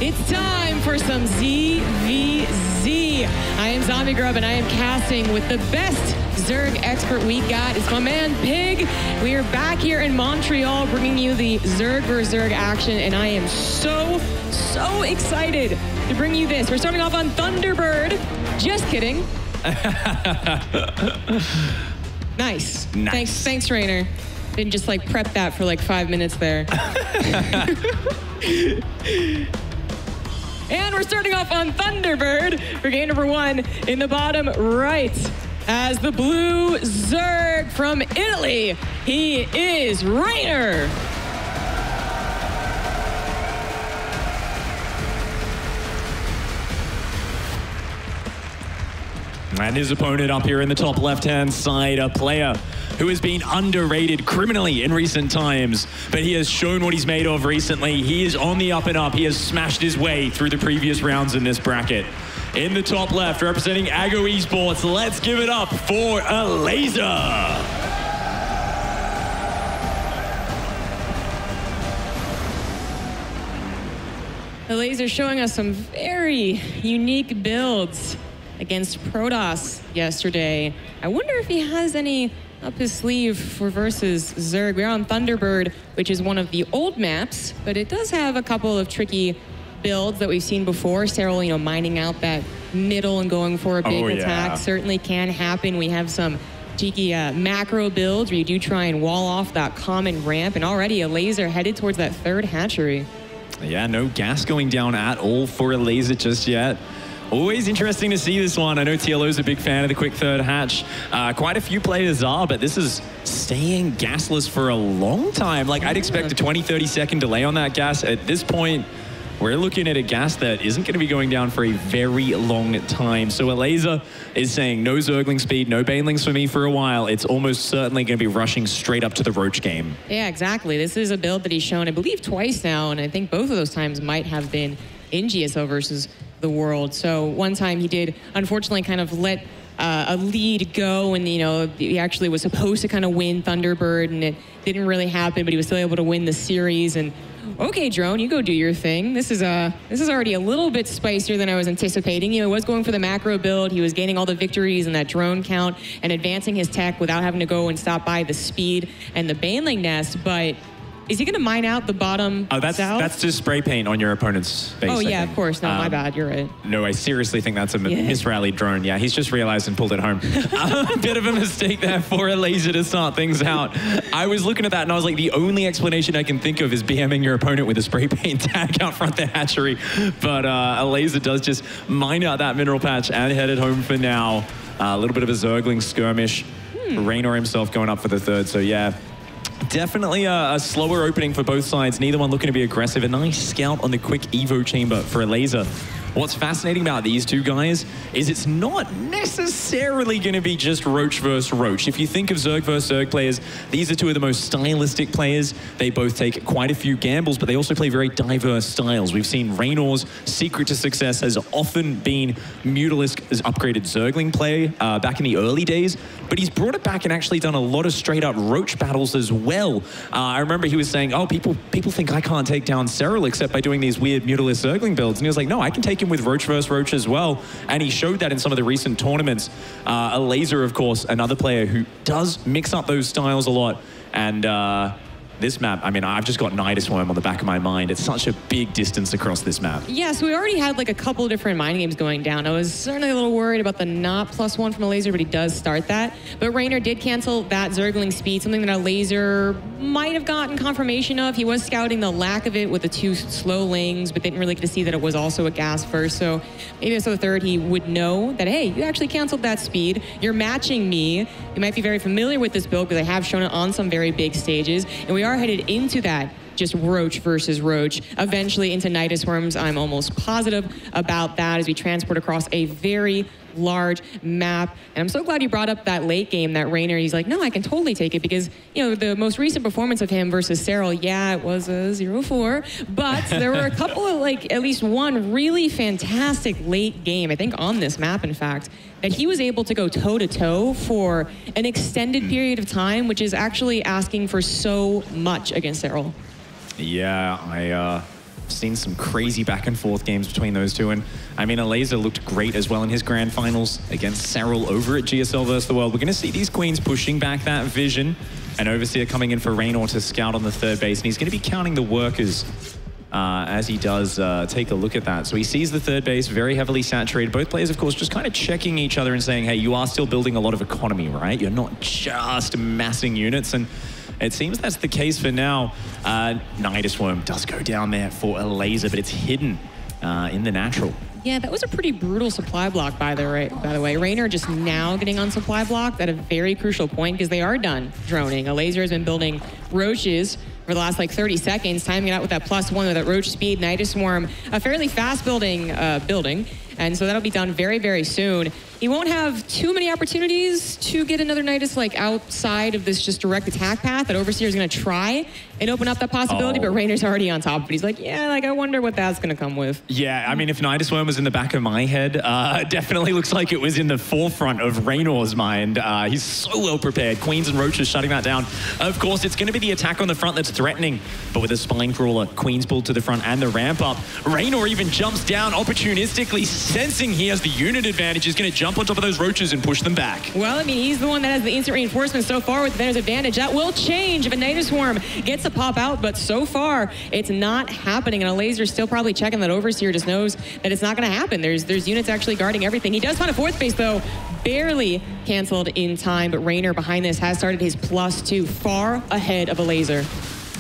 It's time for some ZvZ. I am Zombie Grub, and I am casting with the best Zerg expert we got. It's my man, Pig. We are back here in Montreal bringing you the Zerg vs. Zerg action, and I am so excited to bring you this. We're starting off on Thunderbird. Just kidding. Nice. Thanks, Reynor. Didn't just like prep that for like 5 minutes there. And we're starting off on Thunderbird for game number 1 in the bottom right. As the blue Zerg from Italy, he is Reynor. And his opponent up here in the top left-hand side, a player who has been underrated criminally in recent times, but he has shown what he's made of recently. He is on the up and up. He has smashed his way through the previous rounds in this bracket. In the top left, representing Aggo Esports, let's give it up for Elazer. Elazer showing us some very unique builds against Protoss yesterday. I wonder if he has any up his sleeve for versus Zerg. We're on Thunderbird, which is one of the old maps, but it does have a couple of tricky builds that we've seen before. Serral, mining out that middle and going for a big attack certainly can happen. We have some cheeky macro builds where you do try and wall off that common ramp, and already Elazer headed towards that third hatchery. Yeah, no gas going down at all for Elazer just yet. Always interesting to see this one. I know TLO's a big fan of the quick third hatch. Quite a few players are, but this is staying gasless for a long time. Like, I'd expect a 20-30 second delay on that gas. At this point, we're looking at a gas that isn't going to be going down for a very long time. So Elazer is saying no Zergling speed, no Banelings for me for a while. It's almost certainly going to be rushing straight up to the Roach game. Yeah, exactly. This is a build that he's shown, I believe, twice now, and I think both of those times might have been in GSO versus the World. So one time he did, unfortunately, kind of let a lead go, and he actually was supposed to kind of win Thunderbird, and it didn't really happen, but he was still able to win the series. And okay, Drone, you go do your thing. This is already a little bit spicier than I was anticipating. He was going for the macro build. He was gaining all the victories in that drone count and advancing his tech without having to go and stop by the speed and the Baneling nest, but is he going to mine out the bottom south? That's just spray paint on your opponent's base. Oh, yeah, of course. No, my bad. You're right. No, I seriously think that's a misrallied drone. Yeah, he's just realized and pulled it home. A bit of a mistake there for Elazer to start things out. I was looking at that and I was like, the only explanation I can think of is BMing your opponent with a spray paint tag out front the hatchery. But Elazer does just mine out that mineral patch and headed home for now. A little bit of a Zergling skirmish. Reynor himself going up for the third. So, yeah. Definitely a slower opening for both sides. Neither one looking to be aggressive. A nice scout on the quick Evo chamber for Elazer. What's fascinating about these two guys is it's not necessarily going to be just Roach versus Roach. If you think of Zerg versus Zerg players, these are two of the most stylistic players. They both take quite a few gambles, but they also play very diverse styles. We've seen Reynor's secret to success has often been Mutalisk's upgraded Zergling play back in the early days, but he's brought it back and actually done a lot of straight up Roach battles as well. I remember he was saying, oh, people think I can't take down Serral except by doing these weird Mutalisk Zergling builds. And he was like, no, I can take him with Roach versus Roach as well. And he showed that in some of the recent tournaments. Elazer, of course, another player who does mix up those styles a lot. And this map, I mean, I've just got Nidus Worm on the back of my mind. It's such a big distance across this map. Yeah, so we already had like a couple different mining games going down. I was certainly a little worried about the not +1 from Elazer, but he does start that. But Reynor did cancel that Zergling speed, something that Elazer might have gotten confirmation of. He was scouting the lack of it with the 2 slow lings, but didn't really get to see that it was also a gas first. So maybe so the third, he would know that, hey, you actually canceled that speed. You're matching me. You might be very familiar with this build because I have shown it on some very big stages. And we are headed into that just Roach versus Roach, eventually into Nidus Worms. I'm almost positive about that as we transport across a very large map. And I'm so glad you brought up that late game, that Reynor. He's like, no, I can totally take it because, the most recent performance of him versus Serral, yeah, it was a 0-4, but there were a couple of, at least one really fantastic late game, I think on this map, in fact, that he was able to go toe-to-toe for an extended period of time, which is actually asking for so much against Serral. Yeah, I've seen some crazy back and forth games between those two. And I mean, Elazer looked great as well in his grand finals against Cyril over at GSL vs. the World. We're going to see these queens pushing back that vision. And Overseer coming in for Reynor to scout on the third base. And he's going to be counting the workers as he does take a look at that. So he sees the third base very heavily saturated. Both players, of course, just kind of checking each other and saying, hey, you are still building a lot of economy, right? You're not just massing units. And it seems that's the case for now. Nidus Worm does go down there for Elazer, but it's hidden in the natural. Yeah, that was a pretty brutal supply block, by the way. Reynor just now getting on supply block at a very crucial point because they are done droning. Elazer has been building roaches for the last like 30 seconds, timing it out with that +1 with that roach speed. Nidus Swarm, a fairly fast building, and so that'll be done very, very soon. He won't have too many opportunities to get another Nidus like outside of this just direct attack path that Overseer is going to try and open up that possibility, but Reynor's already on top of it. He's like, yeah, like I wonder what that's going to come with. Yeah, I mean, if Nidus Worm was in the back of my head, it definitely looks like it was in the forefront of Reynor's mind. He's so well prepared. Queens and Roaches shutting that down. Of course, it's going to be the attack on the front that's threatening, but with a Spine Crawler, Queens pulled to the front and the ramp up. Reynor even jumps down opportunistically, sensing he has the unit advantage. He's going to jump on top of those Roaches and push them back. Well, I mean, he's the one that has the instant reinforcement so far with Defender's advantage. That will change if a Nidus Swarm gets to pop out, but so far, it's not happening. And Elazer's still probably checking that Overseer just knows that it's not going to happen. There's units actually guarding everything. He does find a fourth base, though. Barely canceled in time, but Reynor behind this has started his +2 far ahead of Elazer.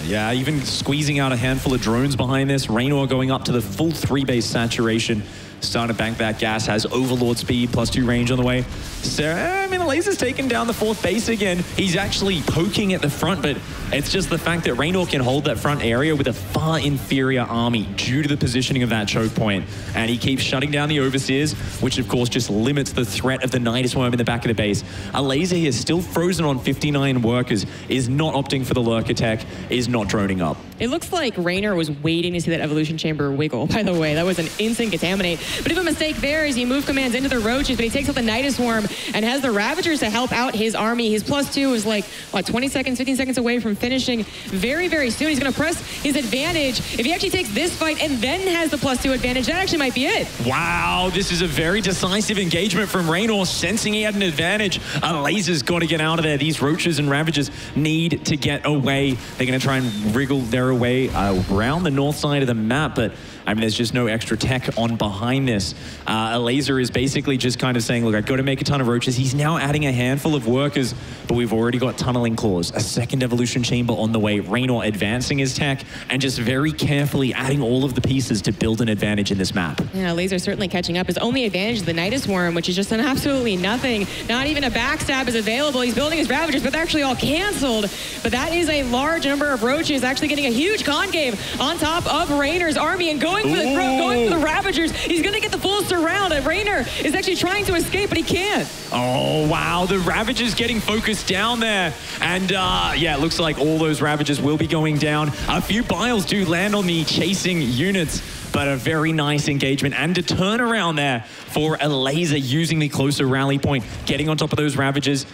Yeah, even squeezing out a handful of drones behind this. Reynor going up to the full 3-base saturation. Starting to bank that gas, has Overlord speed, +2 range on the way. So, I mean, Elazer's taken down the 4th base again. He's actually poking at the front, but it's just the fact that Reynor can hold that front area with a far inferior army due to the positioning of that choke point. And he keeps shutting down the Overseers, which of course just limits the threat of the Nidus Worm in the back of the base. Elazer here still frozen on 59 workers, is not opting for the lurker tech, is not droning up. It looks like Reynor was waiting to see that evolution chamber wiggle, by the way. That was an instant contaminate. But if a mistake there is he move commands into the roaches, but he takes out the Nidus Worm and has the Ravagers to help out his army. His +2 is like, what, 20 seconds, 15 seconds away from finishing very, very soon. He's going to press his advantage. If he actually takes this fight and then has the +2 advantage, that actually might be it. Wow, this is a very decisive engagement from Reynor, sensing he had an advantage. Elazer's got to get out of there. These Roaches and Ravagers need to get away. They're going to try and wriggle their way around the north side of the map, but I mean, there's just no extra tech on behind this. Elazer is basically just kind of saying, look, I've got to make a ton of Roaches. He's now adding a handful of workers, but we've already got tunneling claws, a second evolution chamber on the way. Reynor advancing his tech and just very carefully adding all of the pieces to build an advantage in this map. Yeah, Elazer certainly catching up. His only advantage is the Nidus Worm, which is just an absolutely nothing. Not even a backstab is available. He's building his Ravagers, but they're actually all canceled. But that is a large number of Roaches actually getting a huge concave on top of Reynor's army and going for the Ravagers. He's going to get the full surround. Reynor is actually trying to escape, but he can't. Oh, wow. The Ravagers getting focused down there. And, yeah, it looks like all those Ravagers will be going down. A few Biles do land on the chasing units, but a very nice engagement and a turnaround there for Elazer using the closer rally point, getting on top of those Ravagers.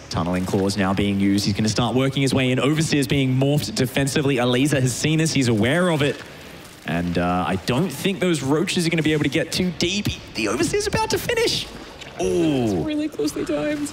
Tunneling claws now being used. He's going to start working his way in. Overseer's being morphed defensively. Elazer has seen this. He's aware of it. And I don't think those Roaches are going to be able to get too deep. The Overseer's about to finish. Oh, that's really closely timed.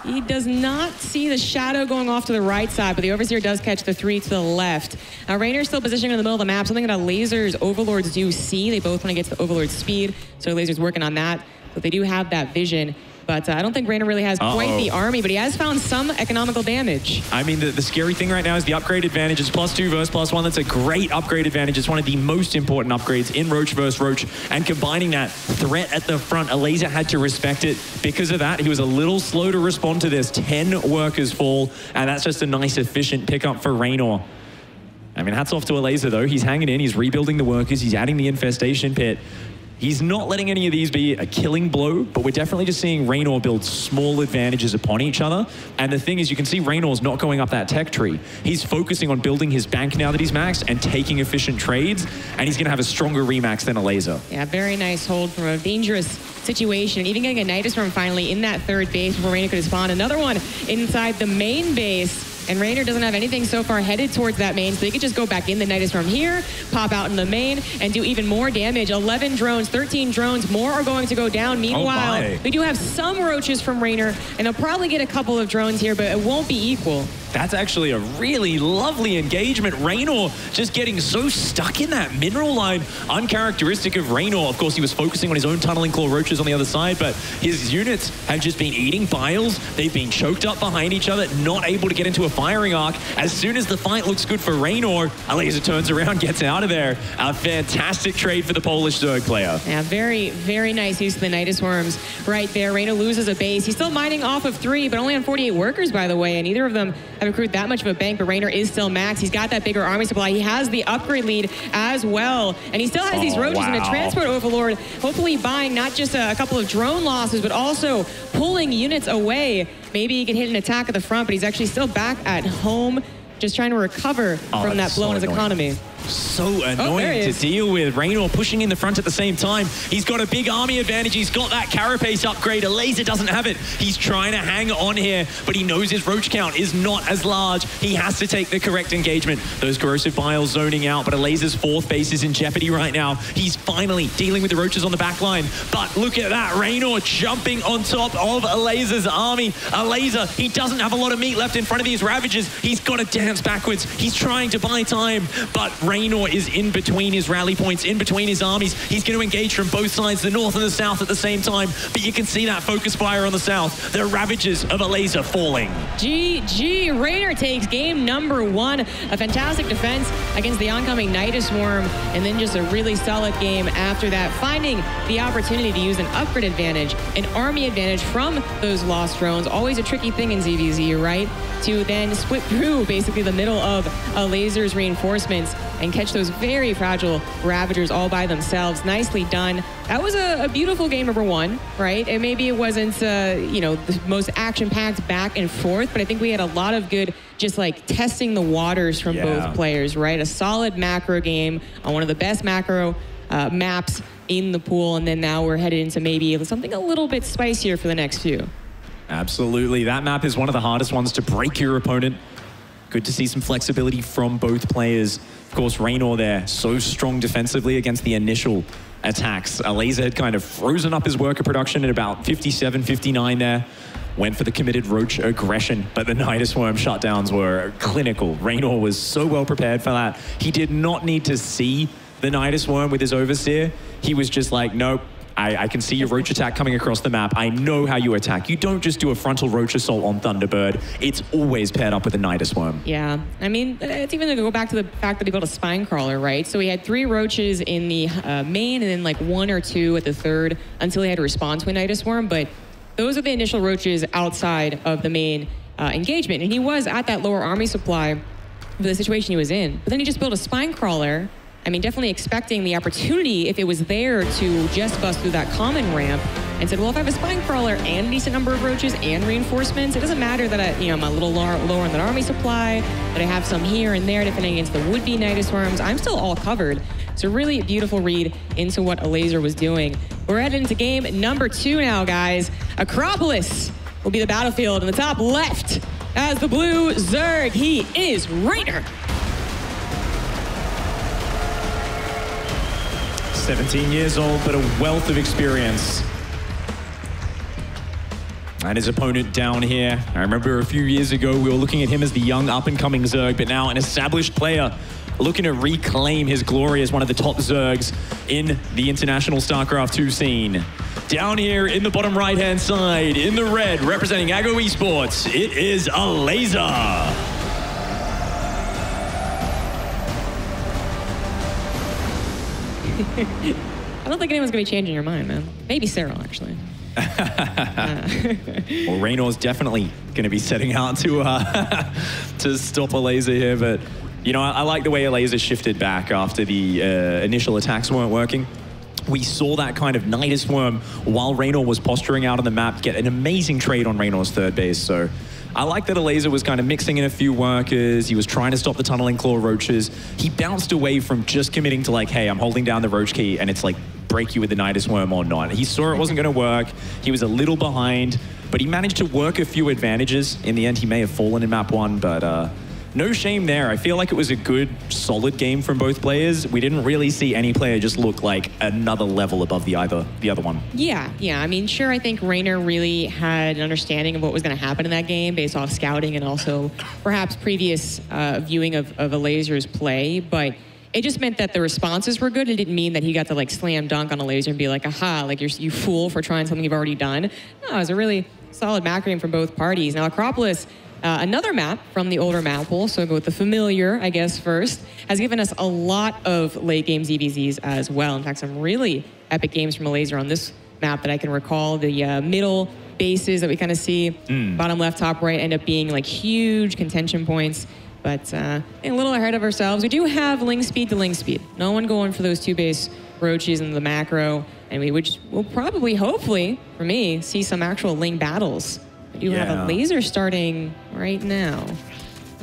He does not see the shadow going off to the right side, but the Overseer does catch the 3 to the left. Reynor's still positioning in the middle of the map, something that Elazer's Overlords do see. They both want to get to the Overlord speed, so Elazer's working on that. But they do have that vision. But I don't think Reynor really has quite the army, but he has found some economical damage. I mean, the scary thing right now is the upgrade advantage is +2 versus +1. That's a great upgrade advantage. It's one of the most important upgrades in Roach versus Roach. And combining that threat at the front, Elazer had to respect it. Because of that, he was a little slow to respond to this. 10 workers fall, and that's just a nice, efficient pickup for Reynor. I mean, hats off to Elazer, though. He's hanging in. He's rebuilding the workers. He's adding the infestation pit. He's not letting any of these be a killing blow, but we're definitely just seeing Reynor build small advantages upon each other. And the thing is, you can see Reynor's not going up that tech tree. He's focusing on building his bank now that he's maxed and taking efficient trades, and he's going to have a stronger remax than Elazer. Yeah, very nice hold from a dangerous situation. Even getting a Nidus Worm finally in that 3rd base before Reynor could spawn. Another one inside the main base. And Reynor doesn't have anything so far headed towards that main, so they could just go back in the Nidus from here, pop out in the main, and do even more damage. 11 drones, 13 drones, more are going to go down. Meanwhile, we do have some roaches from Reynor, and they'll probably get a couple of drones here, but it won't be equal. That's actually a really lovely engagement. Reynor just getting so stuck in that mineral line. Uncharacteristic of Reynor. Of course, he was focusing on his own tunneling claw roaches on the other side, but his units have just been eating biles. They've been choked up behind each other, not able to get into a firing arc. As soon as the fight looks good for Reynor, Elazer turns around, gets out of there. A fantastic trade for the Polish Zerg player. Yeah, very, very nice use of the Nidus Worms right there. Reynor loses a base. He's still mining off of 3, but only on 48 workers, by the way, and neither of them have accrued that much of a bank, but Reynor is still max. He's got that bigger army supply. He has the upgrade lead as well, and he still has these roaches and a transport overlord, hopefully buying not just a couple of drone losses, but also pulling units away. Maybe he can hit an attack at the front, but he's actually still back at home, just trying to recover from that blow in his economy. So annoying to deal with. Reynor pushing in the front at the same time. He's got a big army advantage. He's got that carapace upgrade. Elazer doesn't have it. He's trying to hang on here, but he knows his roach count is not as large. He has to take the correct engagement. Those corrosive biles zoning out, but Elazer's 4th base is in jeopardy right now. He's finally dealing with the roaches on the back line. But look at that. Reynor jumping on top of Elazer's army. Elazer, he doesn't have a lot of meat left in front of these Ravagers. He's got to dance backwards. He's trying to buy time, but Reynor is in between his rally points, in between his armies. He's going to engage from both sides, the north and the south at the same time. But you can see that focus fire on the south. The Ravagers of Elazer falling. GG. Reynor takes game number 1. A fantastic defense against the oncoming Nidus Worm, and then just a really solid game after that, finding the opportunity to use an upgrade advantage, an army advantage from those lost drones. Always a tricky thing in ZvZ, right? To then split through basically the middle of Elazer's reinforcements and catch those very fragile Ravagers all by themselves. Nicely done. That was a beautiful game number 1, right? And maybe it wasn't, you know, the most action-packed back and forth, but I think we had a lot of good, just like testing the waters from both players, right? A solid macro game on one of the best macro maps in the pool, and then now we're headed into maybe something a little bit spicier for the next few. Absolutely. That map is one of the hardest ones to break your opponent. Good to see some flexibility from both players. Of course, Reynor there, so strong defensively against the initial attacks. Elazer had kind of frozen up his worker production at about 57, 59 there. Went for the committed roach aggression, but the Nidus Worm shutdowns were clinical. Reynor was so well prepared for that. He did not need to see the Nidus Worm with his Overseer. He was just like, nope. I can see your roach attack coming across the map. I know how you attack. You don't just do a frontal roach assault on Thunderbird. It's always paired up with a Nidus Worm. Yeah, I mean, it's even to go back to the fact that he built a spine crawler, right? So he had 3 roaches in the main and then like 1 or 2 at the third until he had to respond to a Nidus Worm. But those are the initial roaches outside of the main engagement. And he was at that lower army supply for the situation he was in. But then he just built a spine crawler. I mean, definitely expecting the opportunity, if it was there, to just bust through that common ramp, and said, well, if I have a spine crawler and a decent number of roaches and reinforcements, it doesn't matter that I'm a little lower on that army supply, that I have some here and there defending against the would-be Nidus Worms. I'm still all covered. It's a really beautiful read into what Elazer was doing. We're headed into game number 2 now, guys. Acropolis will be the battlefield in the top left as the blue Zerg. He is Reynor. 17 years old, but a wealth of experience. And his opponent down here. I remember a few years ago, we were looking at him as the young up-and-coming Zerg, but now an established player looking to reclaim his glory as one of the top Zergs in the international StarCraft 2 scene. Down here in the bottom right-hand side, in the red, representing Aggo Esports, it is Elazer. I don't think anyone's going to be changing your mind, man. Maybe Cyril, actually. Well, Reynor's definitely going to be setting out to stop Elazer here, but you know, I like the way Elazer shifted back after the initial attacks weren't working. We saw that kind of Nidus Worm while Reynor was posturing out on the map get an amazing trade on Reynor's third base, so I like that Elazer was kind of mixing in a few workers. He was trying to stop the tunneling claw roaches. He bounced away from just committing to like, hey, I'm holding down the roach key and it's like break you with the Nidus Worm or not. He saw it wasn't going to work. He was a little behind, but he managed to work a few advantages. In the end, he may have fallen in map 1, but no shame there. I feel like it was a good, solid game from both players. We didn't really see any player just look like another level above the other one. Yeah. I mean, sure, I think Reynor really had an understanding of what was going to happen in that game based off scouting and also perhaps previous viewing of Elazer's play, but it just meant that the responses were good. It didn't mean that he got to like slam dunk on Elazer and be like, aha, like you fool for trying something you've already done. No, it was a really solid map game from both parties. Now, Acropolis, another map from the older map pool, so I'll go with the familiar, I guess, first, has given us a lot of late game ZvZs as well. In fact, some really epic games from Elazer on this map that I can recall. The middle bases that we kind of see, bottom left, top right, end up being like huge contention points. But a little ahead of ourselves. We do have Ling speed to Ling speed. No one going for those 2 base roaches in the macro. And we'll probably, hopefully, for me, see some actual Ling battles. We do have a Elazer starting right now.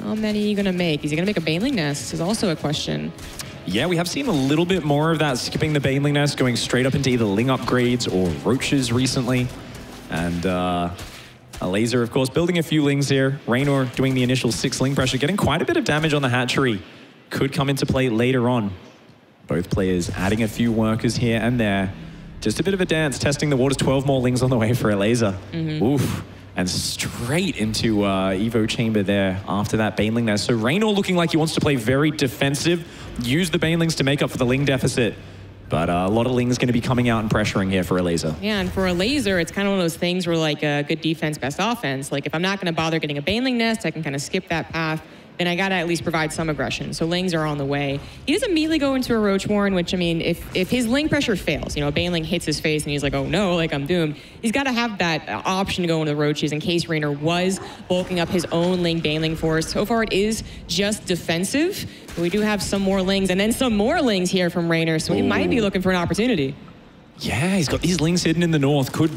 How many are you going to make? Is he going to make a Baneling Nest is also a question. Yeah, we have seen a little bit more of that, skipping the Baneling Nest, going straight up into either Ling upgrades or roaches recently. And Elazer, of course, building a few Lings here. Reynor doing the initial 6 Ling pressure, getting quite a bit of damage on the hatchery. Could come into play later on. Both players adding a few workers here and there. Just a bit of a dance, testing the waters. 12 more Lings on the way for Elazer. Oof. And straight into Evo Chamber there after that Baneling there. So Reynor looking like he wants to play very defensive, use the Banelings to make up for the Ling deficit. But a lot of Ling's going to be coming out and pressuring here for Elazer. Yeah, and for Elazer, it's kind of one of those things where like good defense, best offense. Like if I'm not going to bother getting a Baneling Nest, I can kind of skip that path. Then I got to at least provide some aggression. So Lings are on the way. He doesn't immediately go into a Roach Warren, which, I mean, if his Ling pressure fails, you know, a Baneling hits his face and he's like, oh no, like I'm doomed, he's got to have that option to go into the Roaches in case Reynor was bulking up his own Ling Baneling force. So far it is just defensive, but we do have some more Lings and then some more Lings here from Reynor, so he might be looking for an opportunity. Yeah, he's got these Lings hidden in the north. Forward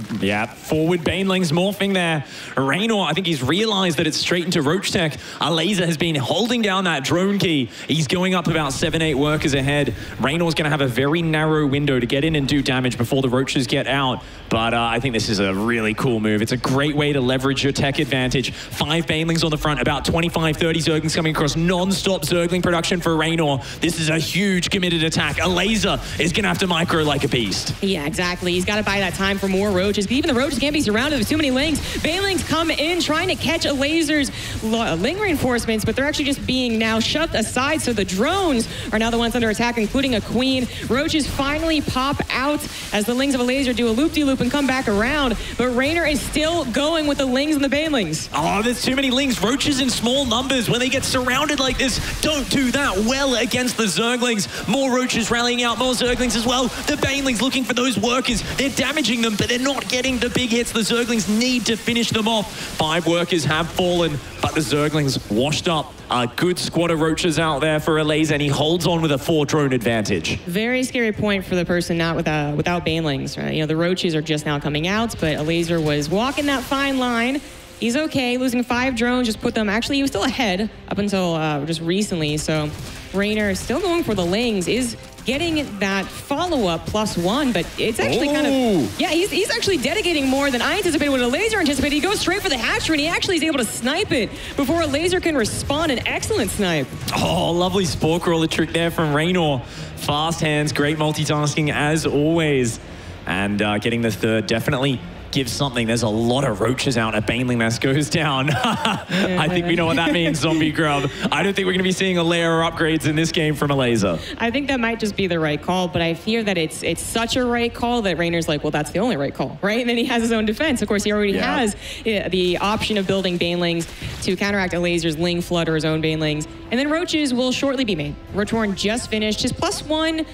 Banelings morphing there. Reynor, I think he's realized that it's straight into Roach Tech. Elazer has been holding down that drone key. He's going up about 7-8 workers ahead. Reynor's going to have a very narrow window to get in and do damage before the Roaches get out. But I think this is a really cool move. It's a great way to leverage your tech advantage. 5 Banelings on the front, about 25-30 Zerglings coming across. Non-stop Zergling production for Reynor. This is a huge committed attack. Elazer is going to have to micro like a beast. Yeah, exactly. He's got to buy that time for more Roaches. Even the Roaches can't be surrounded with too many Lings. Banelings come in trying to catch Elazer's Ling reinforcements, but they're actually just being now shoved aside, so the drones are now the ones under attack, including a Queen. Roaches finally pop out as the Lings of Elazer do a loop-de-loop and come back around, but Reynor is still going with the Lings and the Banelings. Oh, there's too many Lings. Roaches in small numbers, when they get surrounded like this, don't do that well against the Zerglings. More Roaches rallying out, more Zerglings as well. The Banelings looking for those workers. They're damaging them, but they're not getting the big hits. The Zerglings need to finish them off. 5 workers have fallen, but the Zerglings washed up. A good squad of Roaches out there for Elazer, and he holds on with a 4-drone advantage. Very scary point for the person not without Banelings. Right? You know, the Roaches are just now coming out, but Elazer was walking that fine line. He's okay, losing 5 drones, just put them, actually he was still ahead up until just recently, so Reynor still going for the Lings, is getting that follow-up +1, but it's actually kind of, yeah, he's actually dedicating more than I anticipated, what Elazer anticipated. He goes straight for the hatchery, and he actually is able to snipe it before Elazer can respond. An excellent snipe. Oh, lovely Spore Crawler trick there from Reynor. Fast hands, great multitasking as always. And getting the 3rd definitely gives something. There's a lot of Roaches out. A Baneling Nest goes down. I think we know what that means, Zombie Grub. I don't think we're going to be seeing a layer of upgrades in this game from Elazer. I think that might just be the right call, but I fear that it's such a right call that Reynor's like, well, that's the only right call, right? And then he has his own defense. Of course, he already has the option of building Banelings to counteract Elazer's Ling flood or his own Banelings. And then Roaches will shortly be made. Roach Warren just finished. His +1,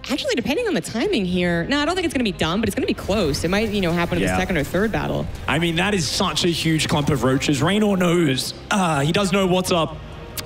actually, depending on the timing here, no, I don't think it's going to be done, but it's going to be close. It might, you know, happen in the 2nd or 3rd battle. I mean, that is such a huge clump of Roaches. Reynor knows. He does know what's up.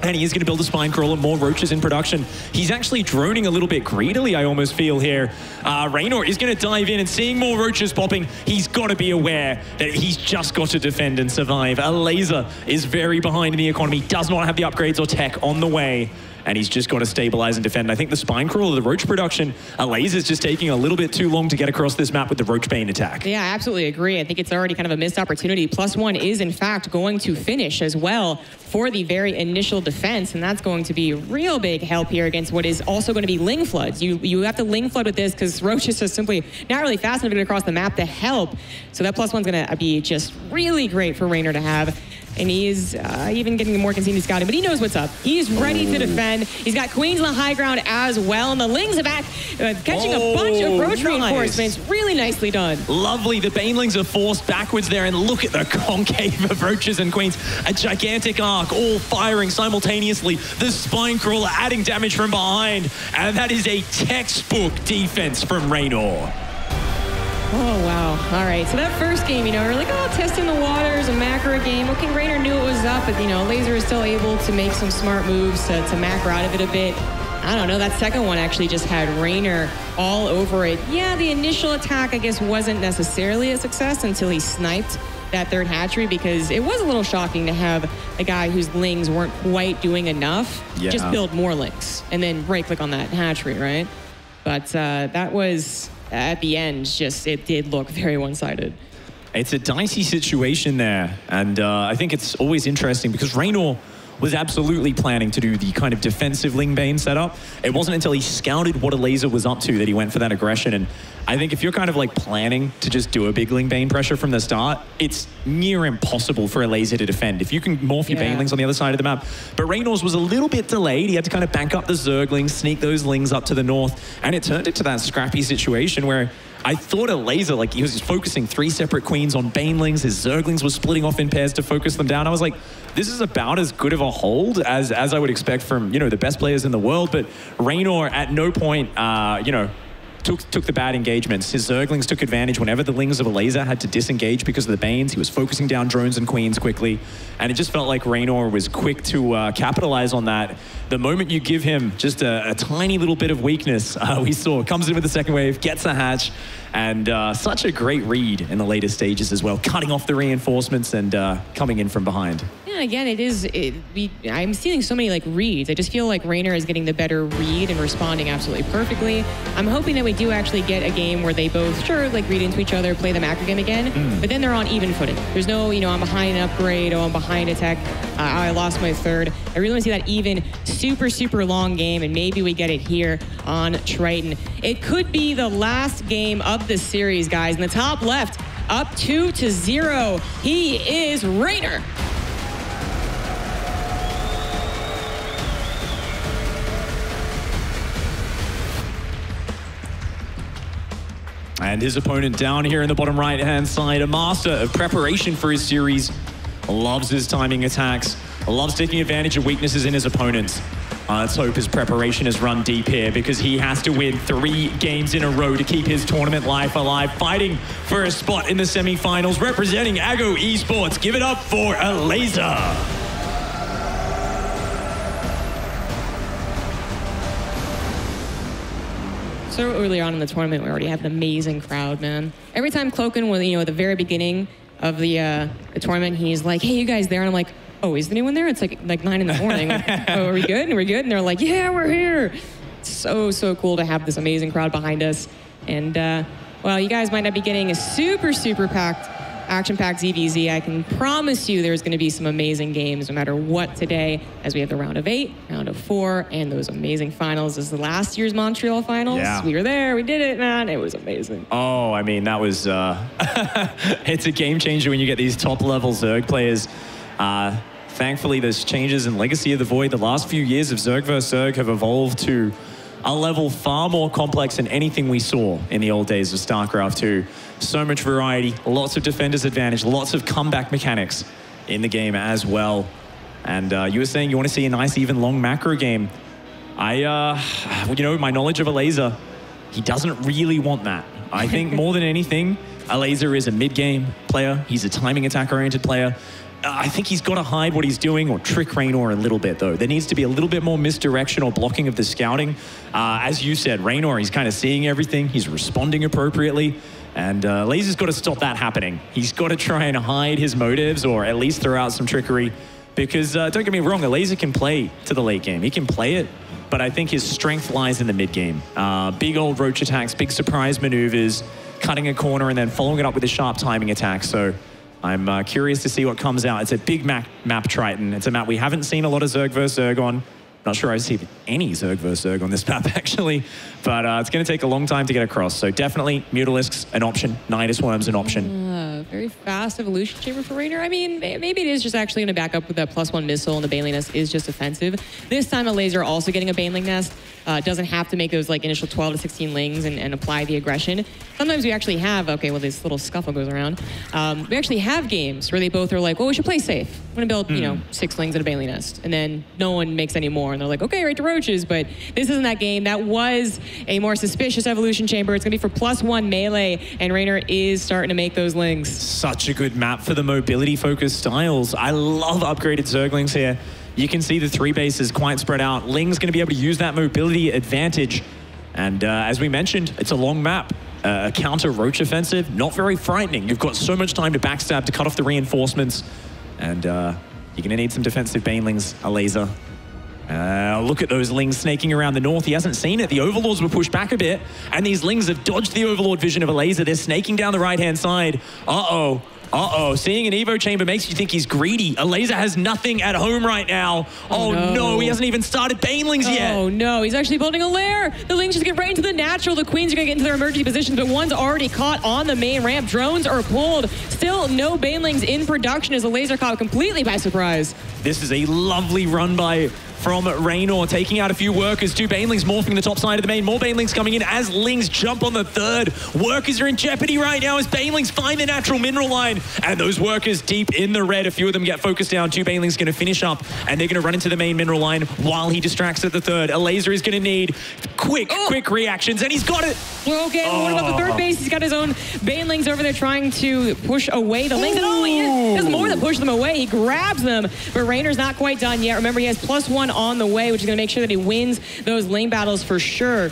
And he is going to build a Spine Crawler, more Roaches in production. He's actually droning a little bit greedily, I almost feel here. Reynor is going to dive in, and seeing more Roaches popping, he's got to be aware that he's just got to defend and survive. Elazer is very behind in the economy, does not have the upgrades or tech on the way. and he's just got to stabilize and defend. I think the Spine Crawler, the Roach production, Elazer's just taking a little bit too long to get across this map with the Roach Bane attack. Yeah, I absolutely agree. I think it's already kind of a missed opportunity. +1 is, in fact, going to finish as well for the very initial defense, and that's going to be real big help here against what is also going to be Ling Floods. You have to Ling Flood with this because Roach is just simply not really fast enough to get across the map to help. So that +1's going to be just really great for Reynor to have. And he's even getting more continued scouting, but he knows what's up. He's ready to defend. He's got Queens on the high ground as well, and the Lings are back, catching a bunch of Roach reinforcements. Really nicely done. Lovely. The Banelings are forced backwards there, and look at the concave of Roaches and Queens. A gigantic arc, all firing simultaneously. The Spine Crawler adding damage from behind, and that is a textbook defense from Reynor. Oh, wow. All right. So that first game, we're like, oh, testing the waters, a macro game. Okay, Reynor knew it was up, but, Elazer is still able to make some smart moves to macro out of it a bit. I don't know. That second one actually just had Reynor all over it. Yeah, the initial attack, I guess, wasn't necessarily a success until he sniped that third hatchery, because it was a little shocking to have a guy whose Lings weren't quite doing enough. Yeah. Just build more Lings and then right-click on that hatchery, right? But that was... at the end, it did look very one-sided. It's a dicey situation there, and I think it's always interesting because Reynor was absolutely planning to do the kind of defensive Ling Bane setup. It wasn't until he scouted what Elazer was up to that he went for that aggression, and I think if you're kind of like planning to just do a big Ling Bane pressure from the start, it's near impossible for Elazer to defend if you can morph your Banelings on the other side of the map. But Reynor's was a little bit delayed. He had to kind of bank up the Zerglings, sneak those Lings up to the north, and it turned into that scrappy situation where I thought Elazer, like, he was just focusing 3 separate Queens on Banelings. His Zerglings were splitting off in pairs to focus them down. I was like, this is about as good of a hold as I would expect from, the best players in the world. But Reynor at no point, took the bad engagements. His Zerglings took advantage whenever the Lings of Elazer had to disengage because of the Banes. He was focusing down drones and Queens quickly, and it just felt like Reynor was quick to capitalize on that. The moment you give him just a tiny little bit of weakness, we saw, comes in with the second wave, gets the hatch, and such a great read in the later stages as well, cutting off the reinforcements and coming in from behind. Yeah, again, I'm seeing so many reads. I just feel like Reynor is getting the better read and responding absolutely perfectly. I'm hoping that we do actually get a game where they both read into each other, play the macro game again, but then they're on even footing. There's no, I'm behind an upgrade, I'm behind a tech, I lost my third. I really want to see that even super long game, and maybe we get it here on Triton. It could be the last game of the series, guys. In the top left, up 2-0, he is Reynor. And his opponent down here in the bottom right-hand side, a master of preparation for his series, loves his timing attacks, loves taking advantage of weaknesses in his opponents. Let's hope his preparation has run deep here, because he has to win 3 games in a row to keep his tournament life alive, fighting for a spot in the semifinals, representing Ago Esports. Give it up for Elazer. So early on in the tournament, we already have an amazing crowd, man. Every time Cloaken was, at the very beginning of the tournament, he's like, hey, you guys there? And I'm like, oh, is anyone there? It's like 9 in the morning. Like, oh, are we good? Are we good? And they're like, yeah, we're here. It's so cool to have this amazing crowd behind us. And, well, you guys might not be getting a super packed, action-packed ZvZ. I can promise you there's going to be some amazing games no matter what today, as we have the round of 8, round of 4, and those amazing finals. This is the last year's Montreal finals. Yeah. We were there. We did it, man. It was amazing. Oh, I mean, that was... it's a game changer when you get these top-level Zerg players. Thankfully, there's changes in Legacy of the Void. The last few years of Zerg vs. Zerg have evolved to a level far more complex than anything we saw in the old days of StarCraft 2. So much variety, lots of defender's advantage, lots of comeback mechanics in the game as well. And you were saying you want to see a nice, even, long macro game. My knowledge of Elazer, he doesn't really want that. I think more than anything, Elazer is a mid-game player. He's a timing attack-oriented player. I think he's got to hide what he's doing or trick Reynor a little bit, though. There needs to be a little bit more misdirection or blocking of the scouting. As you said, Reynor, he's kind of seeing everything. He's responding appropriately. And Elazer's got to stop that happening. He's got to try and hide his motives, or at least throw out some trickery. Because don't get me wrong, Elazer can play to the late game. He can play it, but I think his strength lies in the mid game. Big old roach attacks, big surprise maneuvers, cutting a corner and then following it up with a sharp timing attack. So I'm curious to see what comes out. It's a big map Triton. It's a map we haven't seen a lot of Zerg versus Zerg on. Not sure I've seen any Zerg versus Zerg on this map, actually. But it's going to take a long time to get across. So definitely Mutalisks, an option. Nidus Worms, an option. Very fast evolution chamber for Reynor. I mean, maybe it is just actually going to back up with that +1 missile, and the Baneling Nest is just offensive. This time, Elazer also getting a Baneling Nest. Doesn't have to make those like initial 12 to 16 lings and apply the aggression. Sometimes we actually have, okay, well, this little scuffle goes around. We actually have games where they both are like, well, we should play safe. I'm going to build, you know, 6 lings and a Baneling Nest. And then no one makes any more. And they're like, okay, right to roaches. But this isn't that game. That was a more suspicious evolution chamber. It's going to be for +1 melee. And Reynor is starting to make those lings. Such a good map for the mobility-focused styles. I love upgraded Zerglings here. You can see the 3 bases quite spread out. Ling's going to be able to use that mobility advantage. And as we mentioned, it's a long map. A counter roach offensive, not very frightening. You've got so much time to backstab, to cut off the reinforcements. And you're going to need some defensive Banelings, Elazer. Look at those Lings snaking around the north. He hasn't seen it. The Overlords were pushed back a bit, and these Lings have dodged the Overlord vision of Elazer. They're snaking down the right-hand side. Uh-oh. Uh-oh, seeing an Evo chamber makes you think he's greedy. Elazer has nothing at home right now. Oh no, he hasn't even started Banelings yet. Oh no, he's actually building a lair. The Lings just get right into the natural. The Queens are gonna get into their emergency positions, but one's already caught on the main ramp. Drones are pulled. Still no Banelings in production as Elazer caught completely by surprise. This is a lovely run by from Reynor, taking out a few workers. 2 Banelings morphing the top side of the main. More Banelings coming in as Lings jump on the 3rd. Workers are in jeopardy right now as Banelings find the natural mineral line. And those workers deep in the red. A few of them get focused down. 2 Banelings going to finish up, and they're going to run into the main mineral line while he distracts at the 3rd. Elazer is going to need quick reactions, and he's got it. Okay, what about the 3rd base? He's got his own Banelings over there trying to push away the Lings. And he does more than push them away. He grabs them, but Reynor's not quite done yet. Remember, he has +1 on the way, which is going to make sure that he wins those lane battles for sure.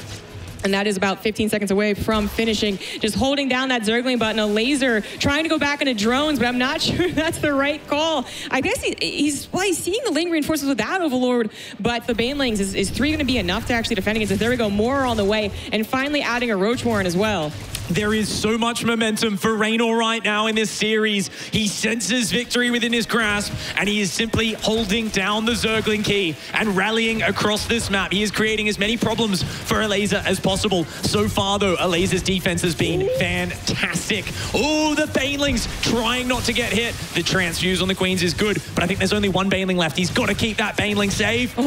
And that is about 15 seconds away from finishing. Just holding down that Zergling button. Elazer trying to go back into drones, but I'm not sure that's the right call. I guess he's seeing the lane reinforcements without Overlord, but the Banelings, is 3 going to be enough to actually defend against it? There we go, more on the way. And finally adding a Roach Warren as well. There is so much momentum for Reynor right now in this series. He senses victory within his grasp, and he is simply holding down the Zergling key and rallying across this map. He is creating as many problems for Elazer as possible. So far, though, Elazer's defense has been fantastic. Oh, the Banelings trying not to get hit. The transfuse on the Queens is good, but I think there's only 1 Baneling left. He's got to keep that Baneling safe.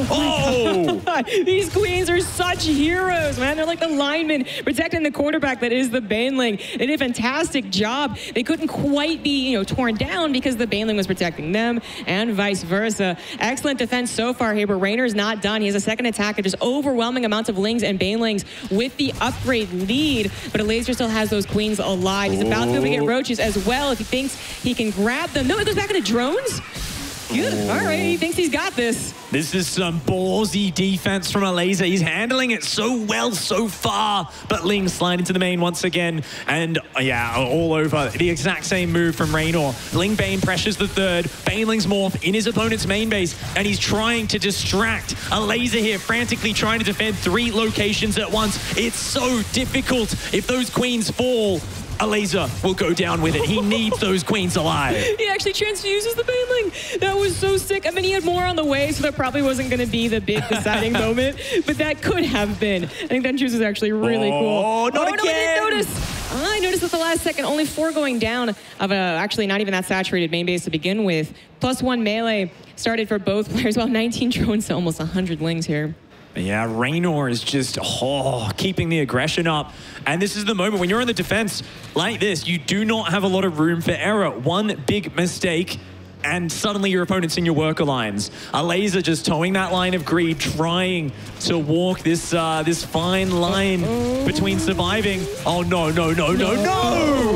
These Queens are such heroes, man. They're like the linemen protecting the quarterback that is the Baneling. They did a fantastic job. They couldn't quite be, torn down because the Baneling was protecting them, and vice versa. Excellent defense so far here, but Reynor's not done. He has a second attack of just overwhelming amounts of Lings and Banelings with the upgrade lead, but Elazer still has those Queens alive. He's about to be able to get roaches as well if he thinks he can grab them. No, it goes back into drones? Good. All right, he thinks he's got this. This is some ballsy defense from Elazer. He's handling it so well so far, but Ling slide into the main once again, and yeah, all over. The exact same move from Reynor. Ling Bane pressures the 3rd. Banelings morph in his opponent's main base, and he's trying to distract Elazer here, frantically trying to defend 3 locations at once. It's so difficult. If those Queens fall, Elazer will go down with it. He needs those Queens alive. He actually transfuses the Baneling. That was so sick. I mean, he had more on the way, so that probably wasn't going to be the big deciding moment, but that could have been. I think that juice is actually really cool. Oh, not again. No, I didn't notice. I noticed at the last second, only 4 going down of actually not even that saturated main base to begin with. +1 melee started for both players. Well, 19 drones to almost 100 Lings here. Yeah, Reynor is just keeping the aggression up. And this is the moment when you're in the defense like this, you do not have a lot of room for error. One big mistake, and suddenly your opponent's in your worker lines. Elazer just towing that line of greed, trying to walk this this fine line between surviving. Oh, no.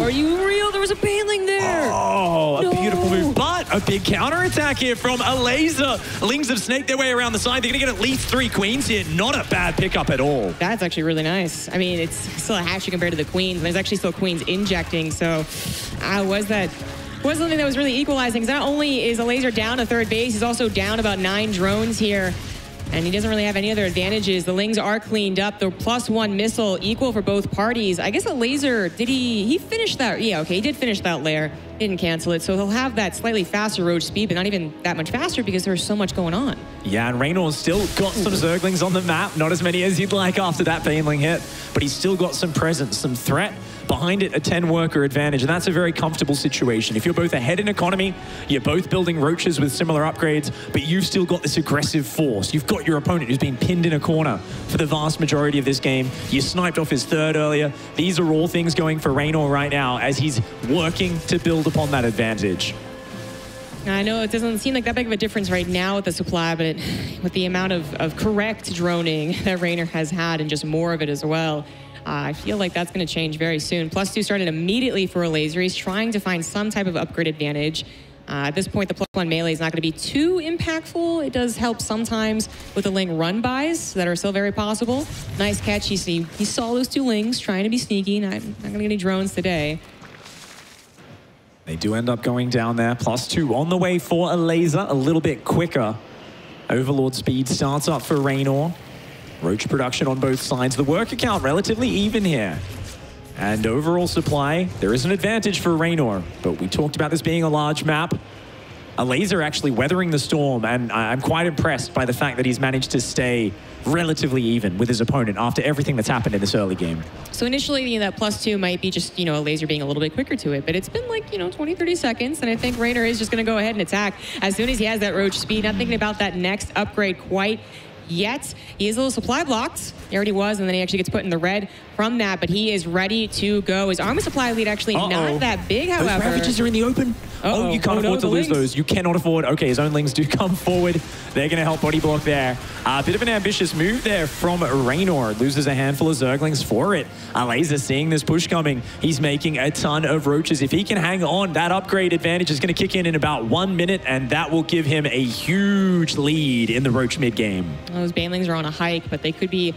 Are you real? There was a Baneling there. Oh, a beautiful move, but a big counterattack here from Elazer. Lings have snaked their way around the side. They're going to get at least 3 Queens here. Not a bad pickup at all. That's actually really nice. I mean, it's still a hatchery compared to the Queens. There's actually still Queens injecting, so was that was something that was really equalizing. Because not only is Elazer down to third base, he's also down about 9 drones here. And he doesn't really have any other advantages. The Lings are cleaned up. The +1 missile equal for both parties. I guess Elazer, did he finish that? Yeah, okay, he did finish that layer. Didn't cancel it. So he'll have that slightly faster roach speed, but not even that much faster because there's so much going on. Yeah, and Reynor's still got some Zerglings on the map. Not as many as you'd like after that Baneling hit, but he's still got some presence, some threat. Behind it, a 10-worker advantage, and that's a very comfortable situation. If you're both ahead in economy, you're both building roaches with similar upgrades, but you've still got this aggressive force. You've got your opponent who's been pinned in a corner for the vast majority of this game. You sniped off his third earlier. These are all things going for Reynor right now as he's working to build upon that advantage. I know it doesn't seem like that big of a difference right now with the supply, but with the amount of correct droning that Reynor has had and just more of it as well, I feel like that's going to change very soon. +2 started immediately for Elazer. He's trying to find some type of upgrade advantage. At this point, the +1 melee is not going to be too impactful. It does help sometimes with the Ling run bys that are still very possible. Nice catch. He saw those 2 Lings trying to be sneaky. Not going to get any drones today. They do end up going down there. +2 on the way for Elazer, a little bit quicker. Overlord speed starts up for Reynor. Roach production on both sides. The worker count relatively even here. And overall supply, there is an advantage for Reynor, but we talked about this being a large map. Elazer actually weathering the storm, and I'm quite impressed by the fact that he's managed to stay relatively even with his opponent after everything that's happened in this early game. So initially, that +2 might be just, Elazer being a little bit quicker to it, but it's been like, 20, 30 seconds, and I think Reynor is just going to go ahead and attack as soon as he has that roach speed, not thinking about that next upgrade quite yet. He is a little supply blocked. He already was, and then he actually gets put in the red from that, but he is ready to go. His army supply lead actually not that big, however. Those Ravages are in the open. Oh, you can't afford to lose those. You cannot afford. Okay, his own Lings do come forward. They're going to help body block there. A bit of an ambitious move there from Reynor. Loses a handful of Zerglings for it. Elazer seeing this push coming. He's making a ton of roaches. If he can hang on, that upgrade advantage is going to kick in about 1 minute, and that will give him a huge lead in the roach mid game. Those Banelings are on a hike, but they could be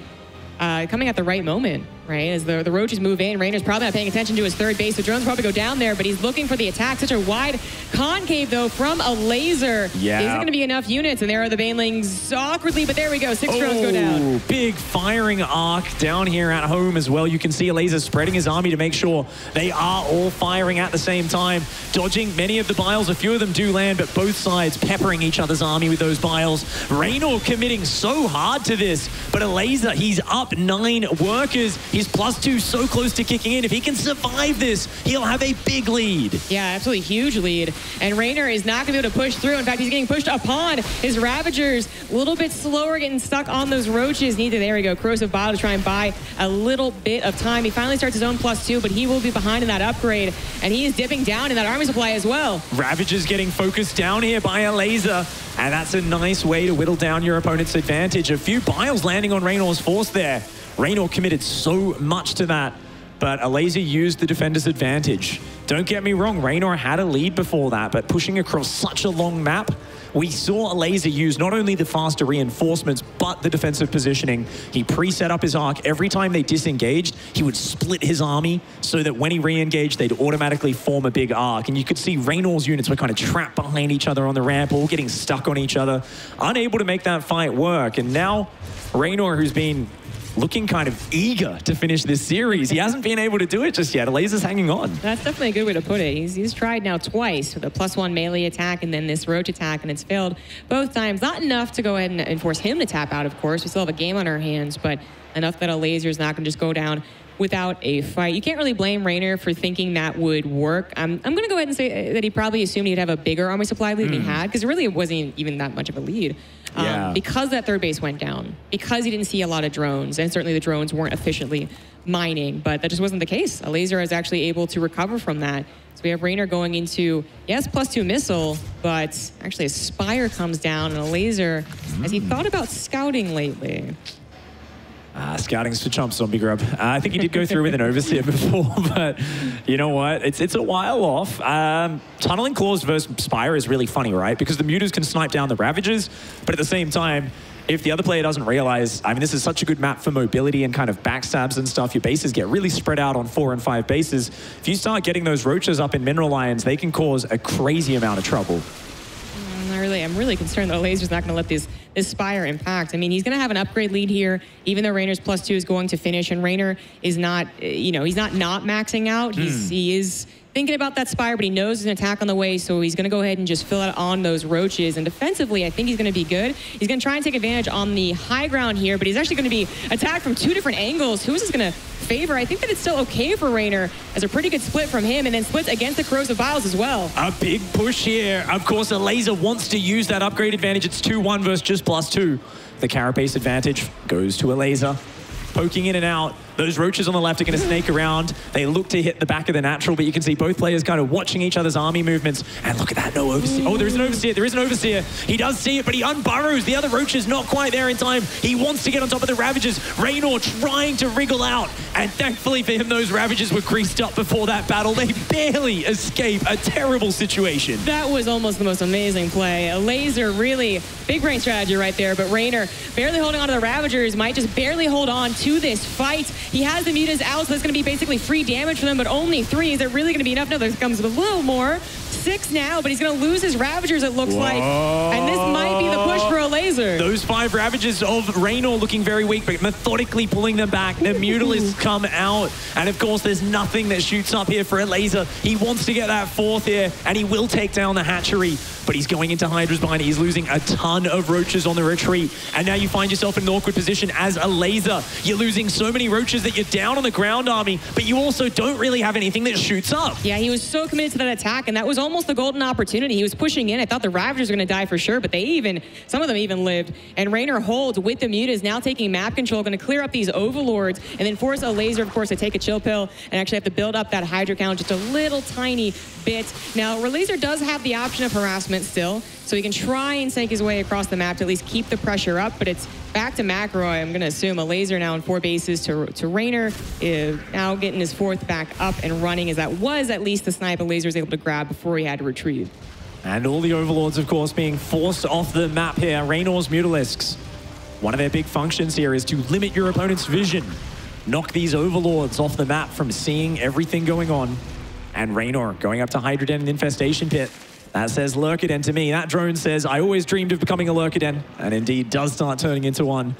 coming at the right moment, right? As the roaches move in, Reynor's probably not paying attention to his third base. The drones probably go down there, but he's looking for the attack. Such a wide concave, though, from Elazer. Yeah. Isn't going to be enough units, and there are the Banelings awkwardly, but there we go. 6 drones go down. Big firing arc down here at home as well. You can see Elazer spreading his army to make sure they are all firing at the same time, dodging many of the biles. A few of them do land, but both sides peppering each other's army with those biles. Reynor committing so hard to this, but Elazer, he's up 9 workers. He's +2 so close to kicking in. If he can survive this, he'll have a big lead. Yeah, absolutely huge lead. And Reynor is not going to be able to push through. In fact, he's getting pushed upon his Ravagers. A little bit slower, getting stuck on those roaches. There we go. Corrosive Bile to try and buy a little bit of time. He finally starts his own +2, but he will be behind in that upgrade. And he is dipping down in that army supply as well. Ravagers getting focused down here by Elazer. And that's a nice way to whittle down your opponent's advantage. A few biles landing on Reynor's force there. Reynor committed so much to that, but Elazer used the defender's advantage. Don't get me wrong, Reynor had a lead before that, but pushing across such a long map, we saw Elazer use not only the faster reinforcements, but the defensive positioning. He pre-set up his arc. Every time they disengaged, he would split his army so that when he re-engaged, they'd automatically form a big arc. And you could see Reynor's units were kind of trapped behind each other on the ramp, all getting stuck on each other, unable to make that fight work. And now, Reynor, who's been looking kind of eager to finish this series. He hasn't been able to do it just yet. Elazer's hanging on. That's definitely a good way to put it. He's tried now twice with a +1 melee attack and then this roach attack, and it's failed both times. Not enough to go ahead and force him to tap out, of course. We still have a game on our hands, but enough that Elazer's not going to just go down without a fight. You can't really blame Reynor for thinking that would work. I'm going to go ahead and say that he probably assumed he'd have a bigger army supply lead than he had, because it really wasn't even that much of a lead. Because that third base went down, because he didn't see a lot of drones, and certainly the drones weren't efficiently mining, but that just wasn't the case. Elazer is actually able to recover from that. So we have Reynor going into, yes, +2 missile, but actually a Spire comes down, and Elazer, as he thought about scouting lately. Scouting's for chumps, Zombie Grub. I think he did go through with an Overseer before, but you know what? It's a while off. Tunneling Claws versus Spire is really funny, right? Because the Mutas can snipe down the Ravagers, but at the same time, if the other player doesn't realize, I mean, this is such a good map for mobility and kind of backstabs and stuff. Your bases get really spread out on 4 and 5 bases. If you start getting those roaches up in mineral lines, they can cause a crazy amount of trouble. I'm really concerned that Elazer's not going to let this Spire impact. I mean, he's going to have an upgrade lead here, even though Reynor's +2 is going to finish, and Reynor is not, he's not maxing out. He is thinking about that Spire, but he knows there's an attack on the way, so he's going to go ahead and just fill it on those roaches. And defensively, I think he's going to be good. He's going to try and take advantage on the high ground here, but he's actually going to be attacked from 2 different angles. Who is this going to favor? I think that it's still okay for Reynor as a pretty good split from him, and then splits against the Corrosive Vials as well. A big push here. Of course, Elazer wants to use that upgrade advantage. It's 2-1 versus just +2. The carapace advantage goes to Elazer. Poking in and out. Those roaches on the left are going to snake around. They look to hit the back of the natural, but you can see both players kind of watching each other's army movements. And look at that, no Overseer. Oh, there is an Overseer. There is an Overseer. He does see it, but he unburrows. The other roach is not quite there in time. He wants to get on top of the Ravagers. Reynor trying to wriggle out. And thankfully for him, those Ravagers were greased up before that battle. They barely escape a terrible situation. That was almost the most amazing play. Elazer, really big brain strategy right there, but Reynor barely holding on to the Ravagers, might just barely hold on to this fight. He has the mutas out, so that's going to be basically free damage for them, but only 3. Is that really going to be enough? No, there comes a little more. 6 now, but he's going to lose his Ravagers, it looks like. And this might be the push for Elazer. Those 5 Ravagers of Reynor looking very weak, but methodically pulling them back. The Mutalisks come out. And of course, there's nothing that shoots up here for Elazer. He wants to get that 4th here, and he will take down the hatchery. But he's going into Hydra's behind it. He's losing a ton of roaches on the retreat. And now you find yourself in an awkward position as Elazer. You're losing so many roaches that you're down on the ground army, but you also don't really have anything that shoots up. Yeah, he was so committed to that attack, and that was almost the golden opportunity. He was pushing in. I thought the Ravagers were going to die for sure, but some of them even lived. And Reynor holds with the mutas, now taking map control, going to clear up these overlords, and then force Elazer, of course, to take a chill pill and actually have to build up that Hydra count just a little tiny bit. Now, Elazer does have the option of harassment still, so he can try and snake his way across the map to at least keep the pressure up, but it's back to McElroy. I'm going to assume Elazer now in 4 bases to Reynor, now getting his 4th back up and running, as that was at least the snipe Elazer was able to grab before he had to retrieve. And all the overlords, of course, being forced off the map here. Reynor's Mutalisks. One of their big functions here is to limit your opponent's vision. Knock these overlords off the map from seeing everything going on. And Reynor going up to Hydroden and Infestation Pit. That says Lurkiden to me. That drone says, I always dreamed of becoming a Lurkiden. And indeed does start turning into one.